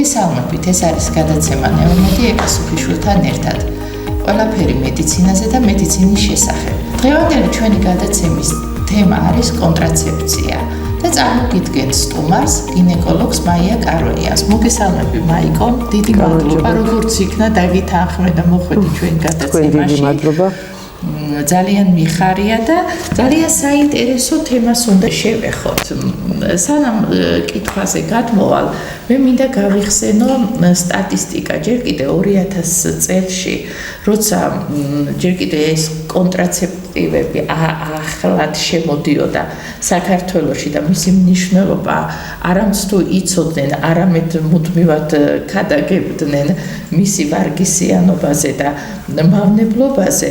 მოგესალმებით, ეს არის გადაცემა ნეომედი ეკასუფიშვილთან ერთად. ყველაფერი მედიცინაზე და მედიცინის შესახებ. დღევანდელი ჩვენი გადაცემის თემა არის კონტრაცეფცია და წარმოგიდგენთ სტუმარს, გინეკოლოგს მაია კაროიას. მოგესალმები მაიკო, დიდი მადლობა, როგორც იქნა დაგითანხმე და მოხვედი ჩვენ გადაცემაში. დიდი მადლობა. ძალიან მიხარია და ძალიან საინტერესო თემას უნდა შევეხოთ. სანამ კითხვაზე გადმოვალ, მე მინდა გავიხსენო სტატისტიკა ჯერ კიდე 2000 წელში, როცა ჯერ კიდე ეს კონტრაცეპტივები ახლად შემოდიოდა საქართველოში და მისი მნიშვნელობა არამც თუ იცოდნენ, არამედ მუდმივად ქადაგებდნენ მისი ვარგისიანობაზე და მავნებლობაზე,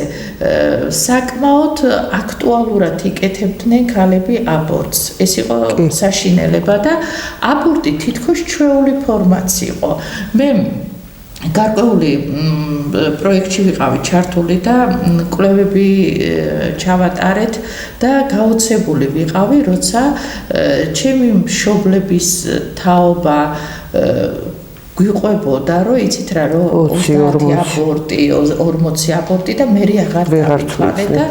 საკმაოდ აქტუალურად იკეთებდნენ ქალები აბორტს. ეს იყო საშინელება და აბორტი თითქოს ჩვეული ფორმაც იყო. მე გარკვეული პროექტში ვიყავი ჩართული და კვლევები ჩავატარეთ და გაოცებული ვიყავი, როცა ჩემი მშობლების თაობა გვიყვებოდა, რომ იცით რა, რომ 30 აბორტი, 40 აბორტი და მე აღარ დავიწყალე და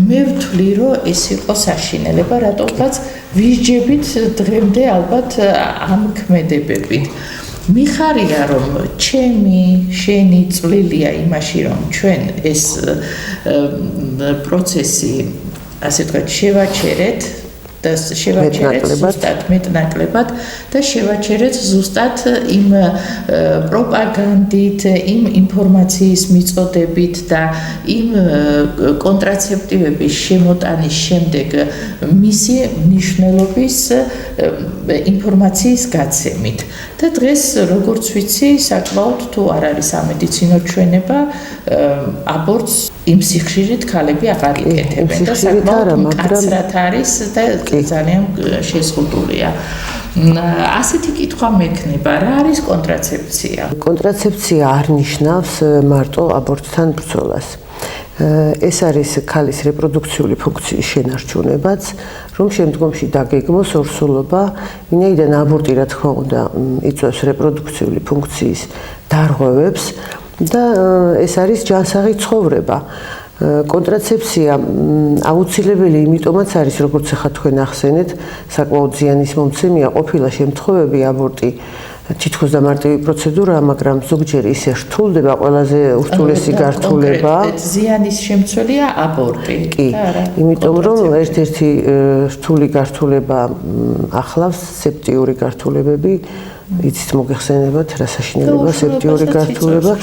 მე ვთვლი, რომ ეს იყო საშინელება, რატომღაც ვისჯებით დღემდე ალბათ ამ ქმედებებით. მიხარია, რომ შენი წვლილია იმაში, რომ ჩვენ ეს პროცესი, ასე ვთქვათ, შევაჩერეთ და შევაჩერეთ ზუსტად მეტნაკლებად და შევაჩერეთ ზუსტად იმ პროპაგანდით, იმ ინფორმაციის მიწოდებით და იმ კონტრაცეპტივების შემოტანის შემდეგ მისი მნიშვნელობის ინფორმაციის გაცემით. და დღეს, როგორც ვიცი, საკმაოდ თუ არ არის სამედიცინო ჩვენება, აბორტს იმ სიხშირით ქალები აღარ იკეთებენ და საკმაოდ მკაცრად არის და ძალიან შეზღუდულია. ასეთი კითხვა მექნება, რა არის კონტრაცეფცია? კონტრაცეფცია არ ნიშნავს მარტო აბორტთან ბრძოლას. ეს არის ქალის რეპროდუქციული ფუნქციის შენარჩუნებაც, რომ შემდგომში დაგეგმოს ორსულობა, ვინაიდან აბორტი რა თქმა უნდა იწვევს რეპროდუქციული ფუნქციის დარღვევებს და ეს არის ჯანსაღი ცხოვრება. კონტრაცეფცია აუცილებელი იმიტომაც არის, როგორც ახლა თქვენ ახსენეთ, საკმაოდ ზიანის მომცემია ყოფილა შემთხვევები აბორტი თითქოს და მარტივი პროცედურაა, მაგრამ ზოგჯერ ისე რთულდება ყველაზე ურთულესი გართულება. ზიანის შემცველია აბორტი. კი, იმიტომ რომ ერთ-ერთი რთული გართულება ახლავს სეპტიური გართულებები. იცით მოგეხსენებათ რა საშინელება სეპტიური გართულება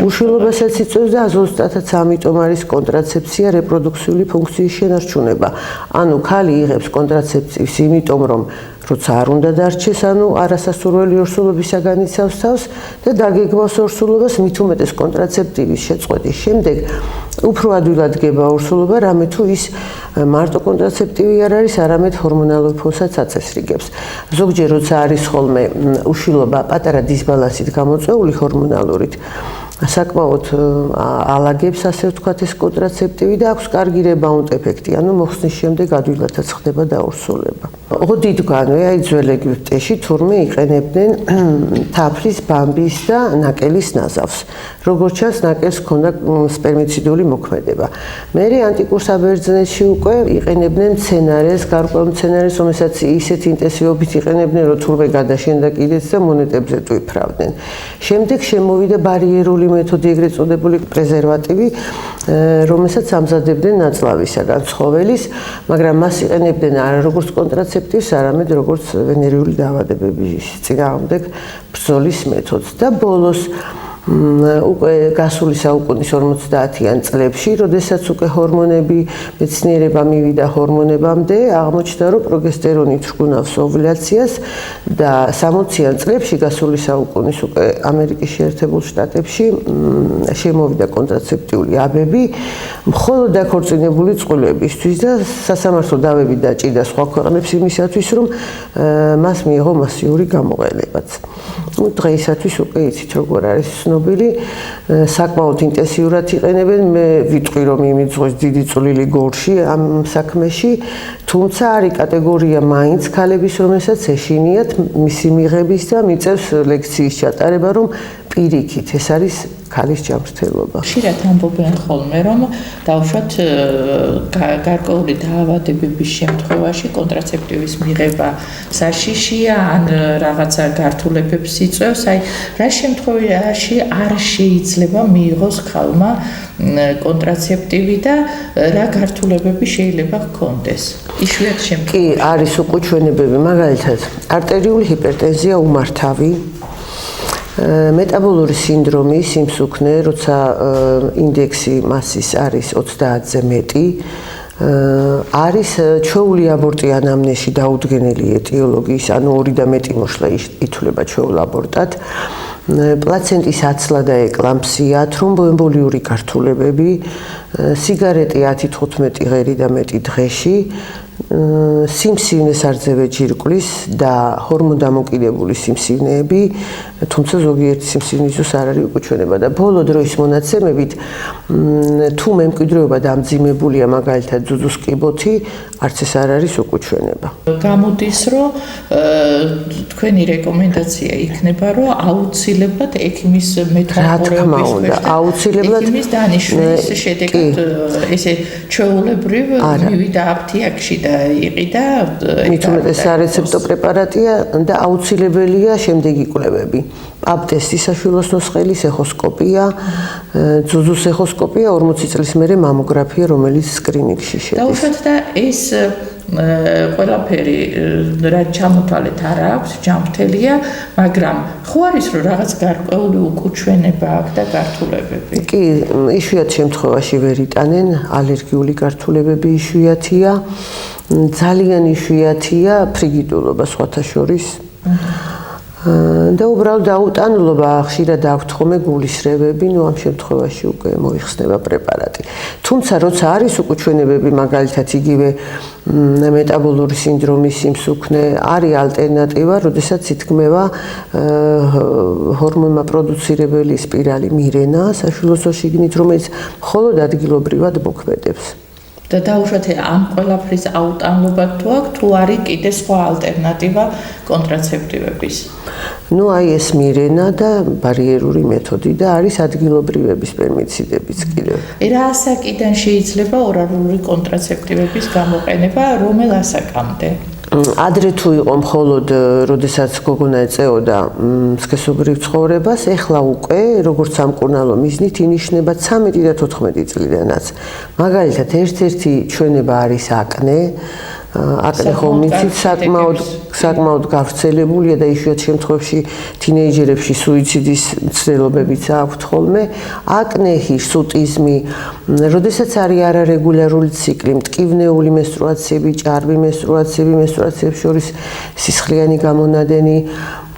უშვილობასაც იწვევს და ზუსტადაც ამიტომ არის კონტრაცეფცია რეპროდუქციული ფუნქციის შენარჩუნება. ანუ ქალი იღებს კონტრაცეფციას იმიტომ რომ როცა არ უნდა დარჩეს, ანუ არასასურველი ორსულობისაგან იცავს თავს და დაგეგმავს ორსულობას, მით უმეტეს კონტრაცეპტივის შეწყვეტის შემდეგ უფრო ადვილად დგება ორსულობა, რამე თუ ის მარტო კონტრაცეპტივი არ არის, არამედ ჰორმონალურ ფონსაც აწესრიგებს. ზოგჯერ როცა არის ხოლმე უშვილობა პატარა დისბალანსით გამოწვეული ჰორმონალურით, საკმაოდ ალაგებს, ასე ვთქვათ, ეს კონტრაცეპტივი და აქვს კარგი რებაუნდ ეფექტი, ანუ მოხსნის შემდეგ ადვილადაც ხდება დაორსულება. ოდითგანვე აი ძველ ეგვიპტეში თურმე იყენებდნენ თაფლის, ბამბის და ნაკელის ნაზავს. როგორც ჩანს, ნაკელს ჰქონდა სპერმიციდული მოქმედება. მერე ანტიკურ საბერძნეთში უკვე იყენებდნენ მცენარეს, გარკვეულ მცენარეს, რომელსაც ისეთ ინტენსივობით იყენებდნენ, რომ თურმე გადაშენდა კიდეც და მონეტებზე ტვიფრავდნენ. შემდეგ შემოვიდა ბარიერული მეთოდი, ეგრეთ წოდებული პრეზერვატივი, რომელსაც ამზადებდნენ ნაწლავისაგან ცხოველის, მაგრამ მას იყენებდნენ არა როგორც კონტრაცეპტივს, არამედ როგორც ვენერიული დაავადებების წინააღმდეგ ბრძოლის მეთოდს და ბოლოს უკვე გასული საუკუნის 50-იან წლებში, როდესაც უკვე ჰორმონები, მეცნიერება მივიდა ჰორმონებამდე, აღმოჩნდა, რომ პროგესტერონი თრგუნავს ოვულაციას და 60-იან წლებში გასული საუკუნის უკვე ამერიკის შეერთებულ შტატებში შემოვიდა კონტრაცეპტიული აბები, მხოლოდ დაქორწინებული წყვილებისთვის და სასამართლო დავები დაჭიდა სხვა ქვეყნებს იმისათვის, რომ მას მიიღო მასიური გამოყენებაც. დღეისათვის უკვე იცით როგორ არის ცნობილი, საკმაოდ ინტენსიურად იყენებენ. მე ვიტყვი რომ იმიძღვეს დიდი წვლილი გორში ამ საქმეში, თუმცა არის კატეგორია მაინც ქალების, რომელსაც ეშინიათ მისი მიღების და მიწევს ლექციის ჩატარება, რომ პირიქით ეს არის ქალის ჯანმრთელობა. ხშირად ამბობენ ხოლმე, რომ დავუშვათ გარკვეული დაავადებების შემთხვევაში კონტრაცეპტივის მიღება საშიშია ან რაღაცა გართულებებს იწვევს, აი რა შემთხვევაში არ შეიძლება მიიღოს ქალმა კონტრაცეპტივი და რა გართულებები შეიძლება ჰქონდეს. იშვიათ შემთხვევაში. კი, არის უკუჩვენებები, მაგალითად, არტერიული ჰიპერტენზია უმართავი, მეტაბოლური სინდრომი, სიმსუქნე, როცა ინდექსი მასის არის 30-ზე მეტი, არის ჩვეული აბორტი ანამნეზში დაუდგენელი ეტიოლოგიის, ანუ 2 და მეტი მოშლა ითვლება ჩვეულ აბორტად, პლაცენტის აცლა და ეკლამპსია, თრომბოემბოლიური გართულებები, სიგარეტი 10-15 ღერი და მეტი დღეში, სიმსივნეს არძევე ჯირკვლის და ჰორმონდამოკიდებული სიმსივნეები, თუმცა ზოგიერთი სიმსივნისთვის არ არის უკუჩვენება და ბოლო დროის მონაცემებით თუ მემკვიდრეობა დამძიმებულია, მაგალითად ძუძუს კიბოთი, არც ეს არ არის უკუჩვენება. გამოდის, რომ თქვენი რეკომენდაცია იქნება, რომ აუცილებლად ექიმის მეთვალყურეობის აუცილებლად ექიმის დანიშვნის შედეგად ესე ჩვეულებრივ მივიდა აფთიაქში და იყიდა მით უმეტეს სარეცეპტო პრეპარატია და აუცილებელია შემდეგი კვლევები. პაპ ტესტის საშუალო ნუსხელის ეხოსკოპია, ძუძუს ეხოსკოპია, 40 წლის მერე მამოგრაფია, რომელიც სკრინინგში შედის. დაუშვათ და ეს ყველაფერი რა ჩამოთვალეთ არ აქვს, ჯანმრთელია, მაგრამ ხო არის რომ რაღაც გარკვეული უკუჩვენება აქვს და გართულებები? კი, იშვიათ შემთხვევაში ვერ იტანენ, ალერგიული გართულებები იშვიათია, ძალიან იშვიათია ფრიგიდულობა სხვათა შორის. და უბრალოდ აუტანლობა ხშირად აქვთ ხოლმე გულისრევები, ნუ ამ შემთხვევაში უკვე მოიხსნება პრეპარატი. თუმცა როცა არის უკუჩვენებები, მაგალითად იგივე მეტაბოლური სინდრომის სიმსუქნე, არის ალტერნატივა, როდესაც ითქმება ჰორმონმა პროდუცირებელი სპირალი მირენა საშუალო შიგნით, რომელიც მხოლოდ ადგილობრივად მოქმედებს. და დაუშვათ ამ ყველაფრის აუტანლობა თუ აქვს, თუ არის კიდე სხვა ალტერნატივა კონტრაცეპტივების? ნუ აი ეს მირენა და ბარიერული მეთოდი და არის ადგილობრივების სპერმიციდებიც კიდევ. რა ასაკიდან შეიძლება ორალური კონტრაცეპტივების გამოყენება, რომელ ასაკამდე? ადრე თუ იყო მხოლოდ როდესაც გოგონა ეწეოდა სქესობრივ ცხოვრებას, ეხლა უკვე როგორც სამკურნალო მიზნით ინიშნება 13 და 14 წლიდანაც. მაგალითად, ერთ-ერთი ჩვენება არის აკნე, აკნე ხომიცით საკმაოდ გავრცელებულია და იშვიათ შემთხვევაში თინეიჯერებში სუიციდის მცდელობებიც აქვთ ხოლმე. აკნე, ჰირსუტიზმი, როდესაც არის არარეგულარული ციკლი, მტკივნეული მენსტრუაციები, ჭარბი მენსტრუაციები, მენსტრუაციებს შორის სისხლიანი გამონადენი,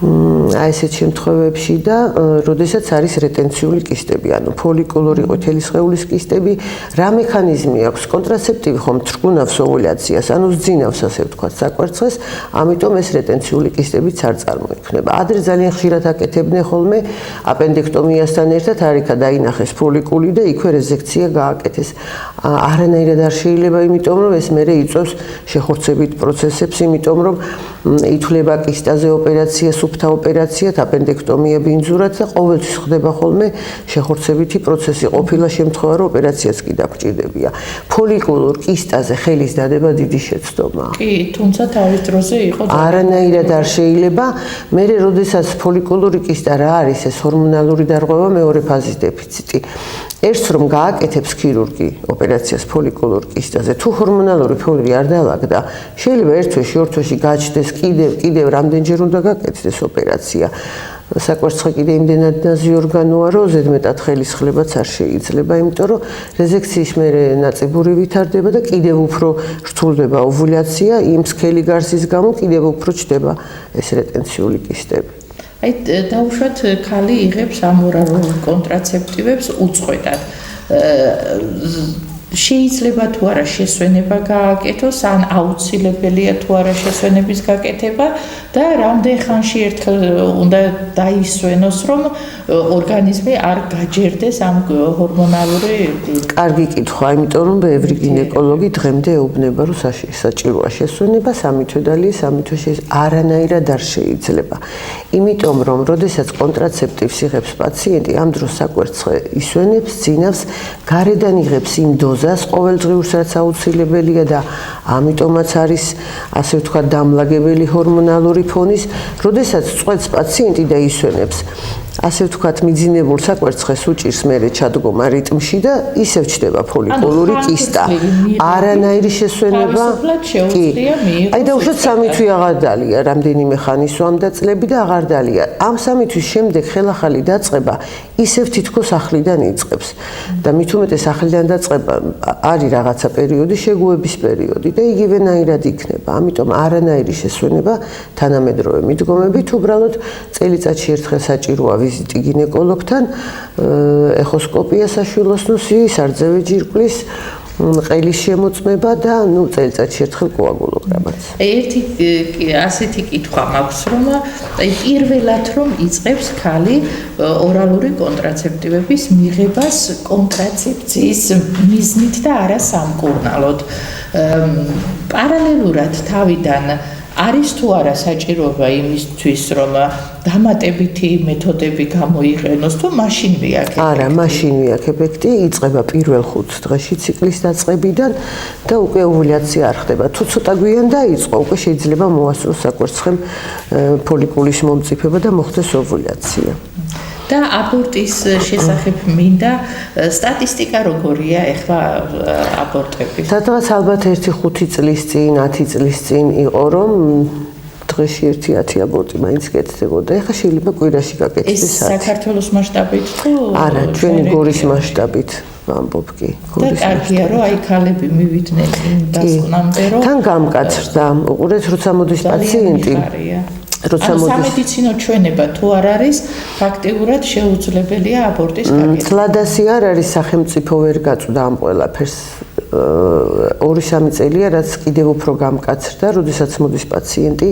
აი ესეთ შემთხვევებში და როდესაც არის რეტენციული კისტები, ანუ ფოლიკულური ყვითელი სხეულის კისტები, რა მექანიზმი აქვს კონტრაცეპტივი ხომ თრგუნავს ოვულაციას, ანუ ზძინავს ასე ვთქვათ საკვერცხეს, ამიტომ ეს რეტენციული კისტებიც არ წარმოიქმნება. ადრე ძალიან ხშირად აკეთებდნენ ხოლმე აპენდექტომიასთან ერთად არიქა დაინახეს ფოლიკული და იქვე რეზექცია გააკეთეს. არანაირად არ შეიძლება, იმიტომ რომ ეს მერე იწვევს შეხორცებით პროცესებს, იმიტომ რომ ითვლება კისტაზე ოპერაცია, სუფთა ოპერაციად, აპენდექტომია ბინძურად და ყოველთვის ხდება ხოლმე შეხორცებითი პროცესი. ყოფილა შემთხვევა, რომ ოპერაციაც კი დაგჭირდებია. ფოლიკულურ კისტაზე ხელის დადება დიდი შეცდომაა. კი, თუმცა თავის დროზე იყო არანაირად არ შეიძლება. მერე როდესაც ფოლიკულური კისტა რა არის, ეს ჰორმონალური დარღვევა, მეორე ფაზის დეფიციტი. ერთს რომ გააკეთებს ქირურგი ოპერაციას ფოლიკულურ კისტაზე, თუ ჰორმონალური ფონი არ დაალაგდა, შეიძლება ერთ თვეში, ორ თვეში გაჩნდეს კიდევ რამდენჯერ უნდა გაკეთდეს ოპერაცია. საკვერცხე კიდე იმდენად ნაზი ორგანოა, რომ ზედმეტად ხელისხლებაც არ შეიძლება, იმიტომ რომ რეზექციის მერე ნაწიბური ვითარდება და კიდევ უფრო რთულდება ოვულაცია, იმ სქელი გარსის გამო კიდევ უფრო ჩდება ეს რეტენციული კისტები. აი დაუშვათ ქალი იღებს ამორალურ კონტრაცეპტივებს უწყვეტად. შეიძლება თუ არა შესვენება გააკეთოს, ან აუცილებელია თუ არა შესვენების გაკეთება და რამდენ ხანში ერთხელ უნდა დაისვენოს, რომ ორგანიზმი არ გაჯერდეს ამ ჰორმონალური. კარგი კითხვა, იმიტომ რომ ბევრი გინეკოლოგი დღემდე ეუბნება, რომ საჭიროა შესვენება, სამი თვე დალია, სამი თვე არანაირად არ შეიძლება. იმიტომ რომ, როდესაც კონტრაცეპტივს იღებს პაციენტი, ამ დროს საკვერცხე ისვენებს, ძინავს, გარედან იღებს იმ დოზას ყოველდღიურს, რაც აუცილებელია და ამიტომაც არის, ასე ვთქვათ, დამლაგებელი ჰორმონალური ფონის, როდესაც წყვეტს პაციენტი და ისვენებს. ასე ვთქვათ, მიძინებულ საკვერცხეს უჭირს მერე ჩადგომა რიტმში და ისევ ჩდება ფოლიკულური კისტა. არანაირი შესვენება კი. აი და უშუალოდ სამი თვე აღარ დალია, რამდენიმე ხანი სვამდა წლები და აღარ დალია. ამ სამი თვის შემდეგ ხელახალი დაწყება ისევ თითქოს ახლიდან იწყებს. და მით უმეტეს ახლიდან დაწყება არის რაღაცა პერიოდი, შეგუების პერიოდი და იგივენაირად იქნება. ამიტომ არანაირი შესვენება თანამედროვე მიდგომებით უბრალოდ წელიწადში ერთხელ საჭიროა ვიზიტი გინეკოლოგთან, ეხოსკოპია საშვილოსნოსი, სარძევი ჯირკვლის, ყელის შემოწმება და წელიწადში ერთხელ კოაგულოგრამაც. ერთი ასეთი კითხვა მაქვს, რომ პირველად რომ იწყებს ქალი ორალური კონტრაცეპტივების მიღებას კონტრაცეფციის მიზნით და არა სამკურნალოდ. პარალელურად თავიდან არის თუ არა საჭიროება იმისთვის, რომ დამატებითი მეთოდები გამოიყენოს, თუ მაშინ მიაქვს ეფექტი? არა, მაშინ მიაქვს ეფექტი, იწყება პირველ 5 დღეში ციკლის დაწყებიდან და უკვე ოვულაცია არ ხდება. თუ ცოტა გვიან დაიწყო, უკვე შეიძლება მოასწროს საკვერცხემ ფოლიკულის მომწიფება და მოხდეს ოვულაცია. და აბორტის შესახებ მინდა სტატისტიკა როგორია ეხლა აბორტების? სადღაც ალბათ 1-5 წლის წინ, 10 წლის წინ იყო, რომ დღეში 1-10 აბორტი მაინც კეთდებოდა. ეხლა შეიძლება კვირაში გაკეთდეს. ეს საქართველოს მასშტაბით თუ? არა, ჩვენი გორის მასშტაბით ვამბობ კი. და კარგია, რომ აი ქალები მივიდნენ იმ დასკვნამდე, რომ თან გამკაცრდა. უყურეთ, როცა მოდის პაციენტი როცა მოდის სამედიცინო ჩვენება თუ არ არის, ფაქტიურად შეუძლებელია აბორტის გაკეთება. თლადასი არ არის, სახელმწიფო ვერ გაწვდა ამ ყველაფერს. 2-3 წელია, რაც კიდევ უფრო გამკაცრდა, როდესაც მოდის პაციენტი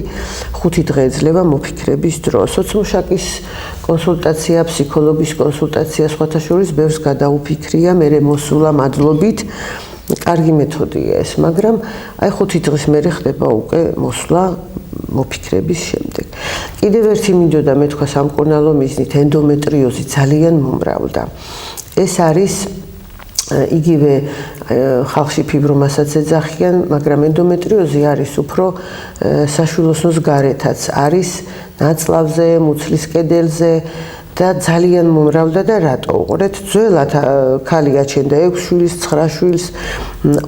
5 დღე ეძლევა მოფიქრების დრო. სოციმუშაკის კონსულტაცია, ფსიქოლოგის კონსულტაცია სხვათა შორის ბევრს გადაუფიქრია, მერე მოსულა მადლობით. კარგი მეთოდია ეს, მაგრამ აი 5 დღის მერე ხდება უკვე მოსვლა მოფიქრების შემდეგ. კიდევ ერთი მინდოდა მეთქვა სამკურნალო მიზნით ენდომეტრიოზი ძალიან მომრავლდა. ეს არის იგივე ხალხში ფიბრომასაც ეძახიან, მაგრამ ენდომეტრიოზი არის უფრო საშვილოსნოს გარეთაც, არის ნაწლავზე, მუცლის კედელზე და ძალიან მომრავლდა და რატო? უყურეთ, ძველად ქალი აჩენდა 6 შვილს, 9 შვილს,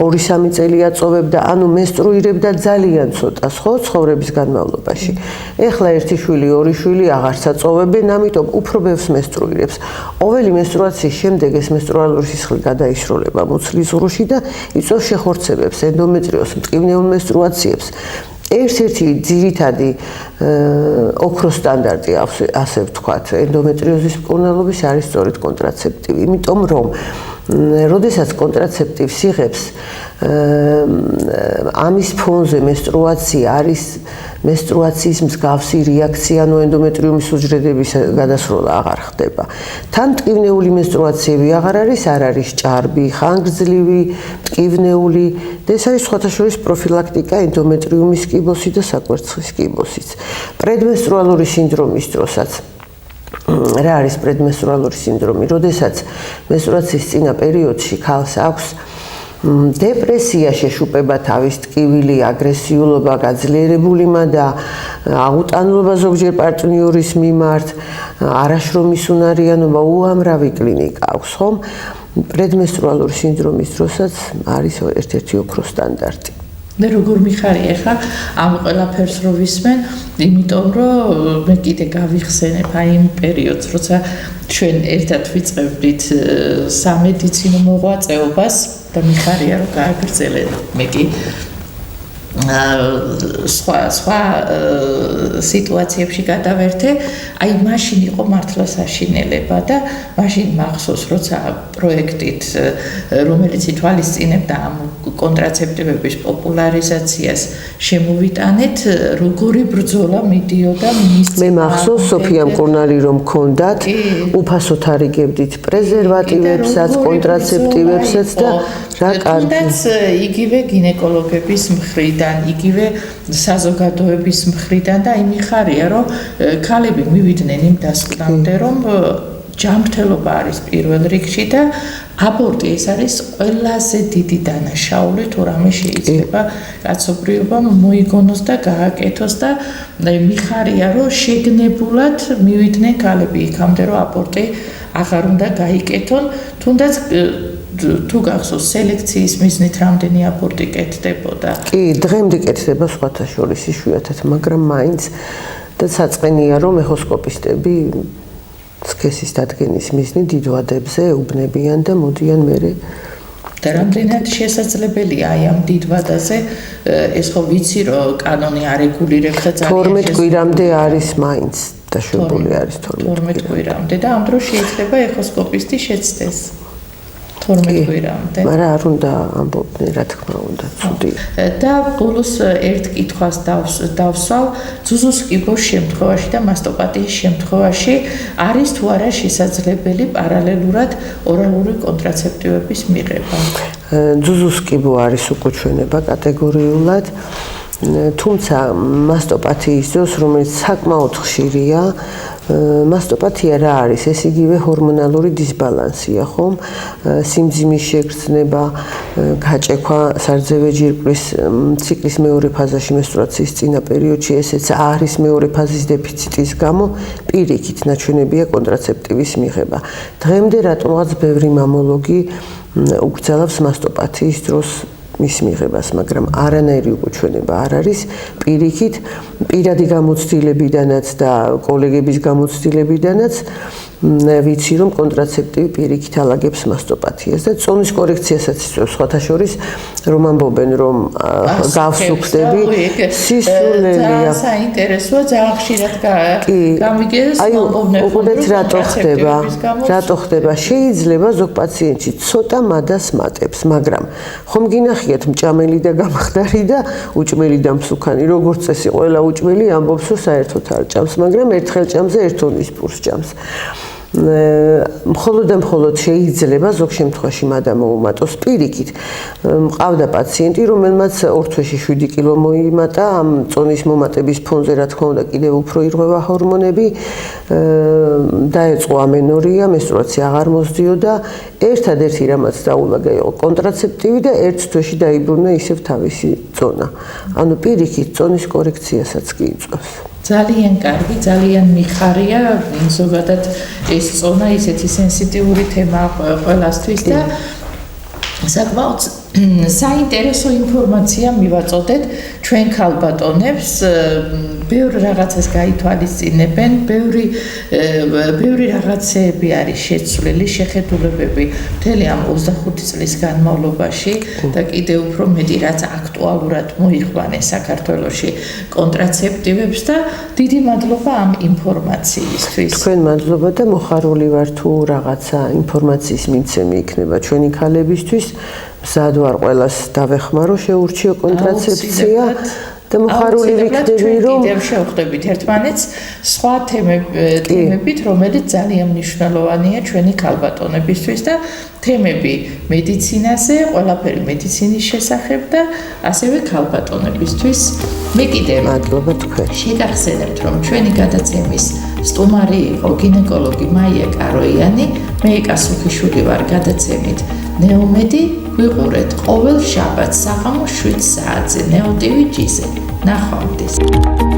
2-3 წელი აწოვებდა, ანუ მენსტრუირებდა ძალიან ცოტას, ხო, ცხოვრების განმავლობაში. ეხლა 1 შვილი, 2 შვილი აღარც აწოვებენ, ამიტომ უფრო ბევრს მენსტრუირებს. ყოველი მენსტრუაციის შემდეგ ეს მენსტრუალური სისხლი გადაისროლება მუცლის ღრუში და იწვევს შეხორცებებს, ენდომეტრიოზს, მტკივნეულ მენსტრუაციებს. ერთ-ერთი ძირითადი ოქროს სტანდარტი, ასე ვთქვათ, ენდომეტრიოზის მკურნალობის არის სწორედ კონტრაცეპტივი, იმიტომ რომ როდესაც კონტრაცეპტივს იღებს, ამის ფონზე მენსტრუაცია არის მენსტრუაციის მსგავსი რეაქცია, ანუ ენდომეტრიუმის უჯრედების გადასროლა აღარ ხდება. თან მტკივნეული მენსტრუაციები აღარ არის, არ არის ჭარბი, ხანგრძლივი, მტკივნეული და ეს არის სხვათა შორის პროფილაქტიკა ენდომეტრიუმის კიბოსი და საკვერცხის კიბოსიც. პრედმენსტრუალური სინდრომის დროსაც რა არის პრედმენსტრუალური სინდრომი? როდესაც მენსტრუაციის წინა პერიოდში ქალს აქვს დეპრესია, შეშუპება თავის ტკივილი, აგრესიულობა, გაძლიერებული მადა, აუტანლობა ზოგჯერ პარტნიორის მიმართ, არაშრომის უნარიანობა, უამრავი კლინიკა აქვს, ხომ? პრედმენსტრუალური სინდრომის დროსაც არის ერთ-ერთი ოქროს სტანდარტი. და როგორ მიხარია ხა ამ ყველაფერს რო ვისმენ, იმიტომ რომ მე კიდე გავიხსენებ აი იმ პერიოდს, როცა ჩვენ ერთად ვიწყებდით სამედიცინო მოღვაწეობას და მიხარია რომ გააგრძელეთ. მე კი სხვა სიტუაციებში გადავერთე, აი მაშინ იყო მართლა საშინელება და მაშინ მახსოვს, როცა პროექტით, რომელიც ითვალისწინებდა ამ კონტრაცეპტივების პოპულარიზაციას შემოვიტანეთ, როგორი ბრძოლა მიდიოდა მის მე მახსოვს სოფია მკურნალი რომ გქონდათ, უფასოდ არიგებდით პრეზერვატივებსაც, კონტრაცეპტივებსაც და რა კარგი. იგივე გინეკოლოგების მხრიდან, იგივე საზოგადოების მხრიდან და აი მიხარია, რომ ქალები მივიდნენ იმ დასკვნამდე, რომ ჯანმრთელობა არის პირველ რიგში და აბორტი ეს არის ყველაზე დიდი დანაშაული, თუ რამე შეიძლება კაცობრიობამ მოიგონოს და გააკეთოს და მიხარია, რომ შეგნებულად მივიდნენ ქალები იქამდე, რომ აბორტი აღარ უნდა გაიკეთონ, თუნდაც თუ გახსოვს სელექციის მიზნით რამდენი აბორტი კეთდებოდა. კი, დღემდე კეთდება სხვათა შორის იშვიათად, მაგრამ მაინც და საწყენია რომ ეხოსკოპისტები სქესის დადგენის მიზნით დიდ ვადებზე უბნებიან და მოდიან მერე და რამდენად შესაძლებელია აი ამ დიდ ვადაზე ეს ხო ვიცი რომ კანონი არეგულირებს და ძალიან 12 კვირამდე არის მაინც დაშვებული არის 12 კვირამდე და ამ დროს შეიძლება ეხოსკოპისტი შეცდეს 12 კვირამდე. მაგრამ არ უნდა ამბობდნენ, რა თქმა უნდა, ცუდი. და ბოლოს ერთ კითხვას დავსვალ, ძუძუს კიბოს შემთხვევაში და მასტოპატიის შემთხვევაში არის თუ არა შესაძლებელი პარალელურად ორალური კონტრაცეპტივების მიღება? ძუძუს კიბო არის უკუჩვენება კატეგორიულად, თუმცა მასტოპათიის დროს, რომელიც საკმაოდ ხშირია, მასტოპათია რა არის? ეს იგივე ჰორმონალური დისბალანსია, ხომ? სიმძიმის შეგრძნება, გაჭექვა სარძევე ჯირკვლის ციკლის მეორე ფაზაში, მენსტრუაციის წინა პერიოდში, ესეც არის მეორე ფაზის დეფიციტის გამო, პირიქით ნაჩვენებია კონტრაცეპტივის მიღება. დღემდე რატომღაც ბევრი მამოლოგი უკრძალავს მასტოპათიის დროს მის მიღებას, მაგრამ არანაირი უკუჩვენება არ არის პირიქით პირადი გამოცდილებიდანაც და კოლეგების გამოცდილებიდანაც ვიცი რომ კონტრაცეპტივი პირიქით ალაგებს მასტოპათიას და წონის კორექციასაც იწვევს სხვათა შორის რომ ამბობენ რომ გავსუქდები სისულელია ძალიან საინტერესოა ძალიან ხშირად გამიგეს უყურეთ რატო ხდება შეიძლება ზოგ პაციენტში ცოტა მადას მატებს მაგრამ ხომ გინახიათ მჭამელი და გამხდარი და უჭმელი და მსუქანი როგორც წესი ყველა უჭმელი ამბობს რომ საერთოდ არ ჭამს მაგრამ ერთხელ ჭამს და ერთ ტონის პურს ჭამს მხოლოდ შეიძლება ზოგ შემთხვევაში მადა მოუმატოს პირიქით მყავდა პაციენტი რომელმაც ორ თვეში 7 კილო მოიმატა ამ წონის მომატების ფონზე რა თქმა უნდა კიდევ უფრო ირღვევა ჰორმონები დაეწყო ამენორია მენსტრუაცია აღარ მოსდიოდა ერთადერთი რამაც დაულაგა იყო კონტრაცეპტივი და ერთ თვეში დაიბრუნა ისევ თავისი წონა ანუ პირიქით წონის კორექციასაც კი იწვევს ძალიან კარგი, ძალიან მიხარია, ზოგადად ეს წონა ისეთი სენსიტიური თემაა ყველასთვის და საკმაოდ საინტერესო ინფორმაცია მივაწოდეთ ჩვენ ქალბატონებს, ბევრ რაღაცას გაითვალისწინებენ, ბევრი რაღაცები არის შეცვლილი, შეხედულებები მთელი ამ 25 წლის განმავლობაში და კიდევ უფრო მეტი რაც აქტუალურად მოიყვანეს საქართველოში კონტრაცეპტივებს და დიდი მადლობა ამ ინფორმაციისთვის. თქვენ მადლობა და მოხარული ვარ თუ რაღაცა ინფორმაციის მიცემი იქნება ჩვენი ქალებისთვის. მზად ვარ ყველას დავეხმარო შეურჩიო კონტრაცეფცია და მოხარული ვიქნები რომ კიდევ შევხვდებით ერთმანეთს სხვა თემებით რომელიც ძალიან მნიშვნელოვანია ჩვენი ქალბატონებისთვის და თემები მედიცინაზე, ყველაფერი მედიცინის შესახებ და ასევე ქალბატონებისთვის. მე კიდევ მადლობა თქვენ. შეგახსენებთ რომ ჩვენი გადაცემის სტუმარი იყო გინეკოლოგი მაია კაროიანი, მე ეკა სუფიშვილი ვარ გადაცემით ნეომედი ვიყურეთ ყოველ შაბათს საღამოს 7 საათზე ნეო TV-ზე. ნახვამდის.